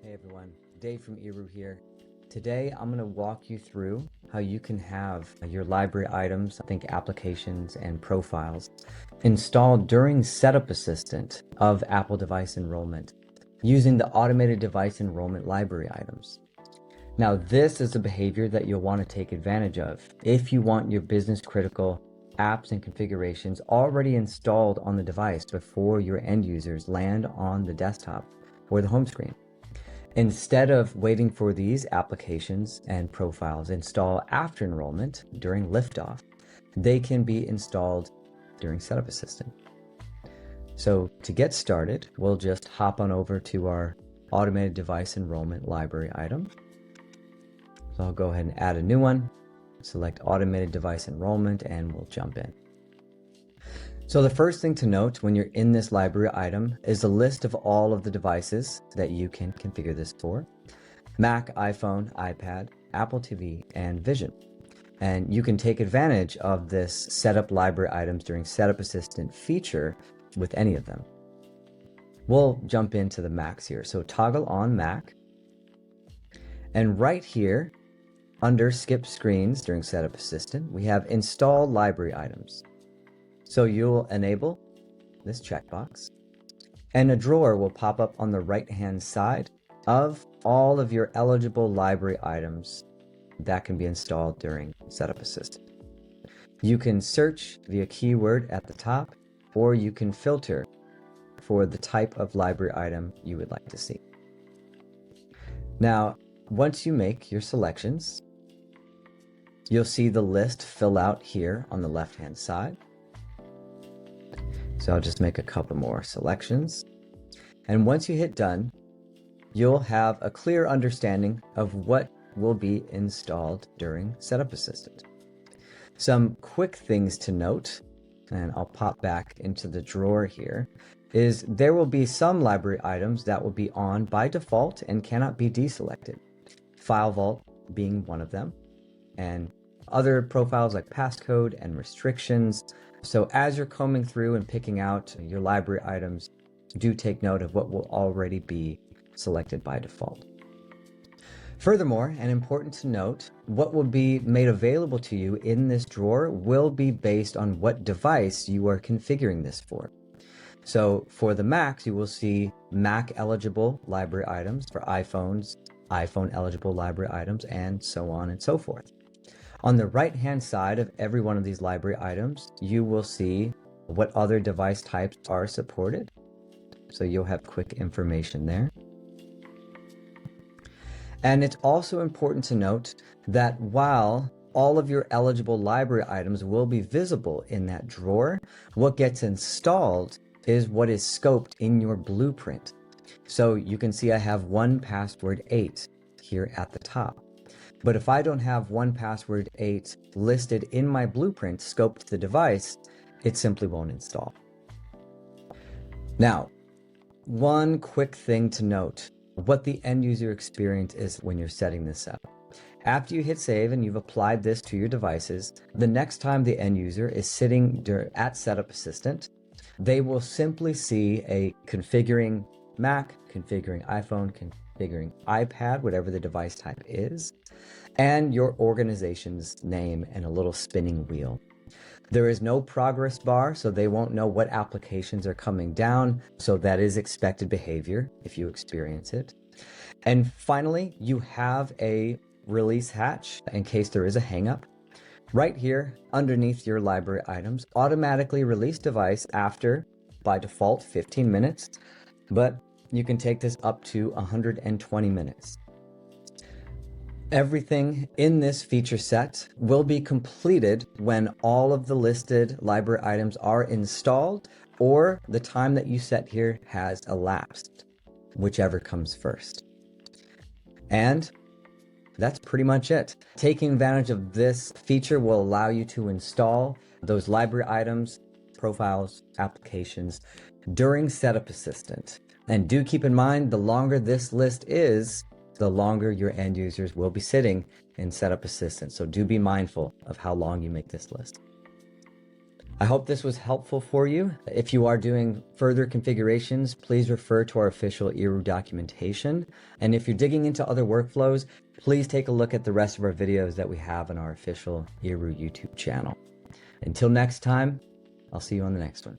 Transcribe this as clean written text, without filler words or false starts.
Hey everyone, Dave from Eru here. Today I'm going to walk you through how you can have your library items, think applications and profiles, installed during Setup Assistant of Apple Device Enrollment using the Automated Device Enrollment library items. Now this is a behavior that you'll want to take advantage of if you want your business critical apps and configurations already installed on the device before your end users land on the desktop or the home screen. Instead of waiting for these applications and profiles install after enrollment during liftoff, they can be installed during Setup Assistant. So to get started, we'll just hop on over to our Automated Device Enrollment library item. So I'll go ahead and add a new one, select Automated Device Enrollment, and we'll jump in. So the first thing to note when you're in this library item is a list of all of the devices that you can configure this for: Mac, iPhone, iPad, Apple TV, and Vision. And you can take advantage of this setup library items during Setup Assistant feature with any of them. We'll jump into the Macs here. So toggle on Mac. And right here, under Skip Screens during Setup Assistant, we have Install Library Items. So you'll enable this checkbox, and a drawer will pop up on the right-hand side of all of your eligible library items that can be installed during Setup Assistant. You can search via keyword at the top, or you can filter for the type of library item you would like to see. Now, once you make your selections, you'll see the list fill out here on the left-hand side. So I'll just make a couple more selections. And once you hit done, you'll have a clear understanding of what will be installed during Setup Assistant. Some quick things to note, and I'll pop back into the drawer here, is there will be some library items that will be on by default and cannot be deselected. File Vault being one of them, and other profiles like passcode and restrictions. So as you're combing through and picking out your library items, do take note of what will already be selected by default. Furthermore, and important to note, what will be made available to you in this drawer will be based on what device you are configuring this for. So for the Macs, you will see Mac eligible library items, for iPhones, iPhone eligible library items, and so on and so forth. On the right-hand side of every one of these library items, you will see what other device types are supported. So you'll have quick information there. And it's also important to note that while all of your eligible library items will be visible in that drawer, what gets installed is what is scoped in your blueprint. So you can see I have 1Password8 here at the top. But if I don't have 1Password8 listed in my blueprint scoped to the device, it simply won't install. Now, one quick thing to note, what the end user experience is when you're setting this up. After you hit save and you've applied this to your devices, the next time the end user is sitting at Setup Assistant, they will simply see a configuring Mac, configuring iPhone, configuring iPad, whatever the device type is, and your organization's name and a little spinning wheel. There is no progress bar, so they won't know what applications are coming down, so that is expected behavior if you experience it. And finally, you have a release hatch in case there is a hangup. Right here, underneath your library items, automatically release device after, by default, 15 minutes, but you can take this up to 120 minutes. Everything in this feature set will be completed when all of the listed library items are installed or the time that you set here has elapsed, whichever comes first. And that's pretty much it. Taking advantage of this feature will allow you to install those library items, profiles, applications during Setup Assistant. And do keep in mind, the longer this list is, the longer your end users will be sitting in Setup Assistant. So do be mindful of how long you make this list. I hope this was helpful for you. If you are doing further configurations, please refer to our official Eru documentation. And if you're digging into other workflows, please take a look at the rest of our videos that we have on our official Eru YouTube channel. Until next time, I'll see you on the next one.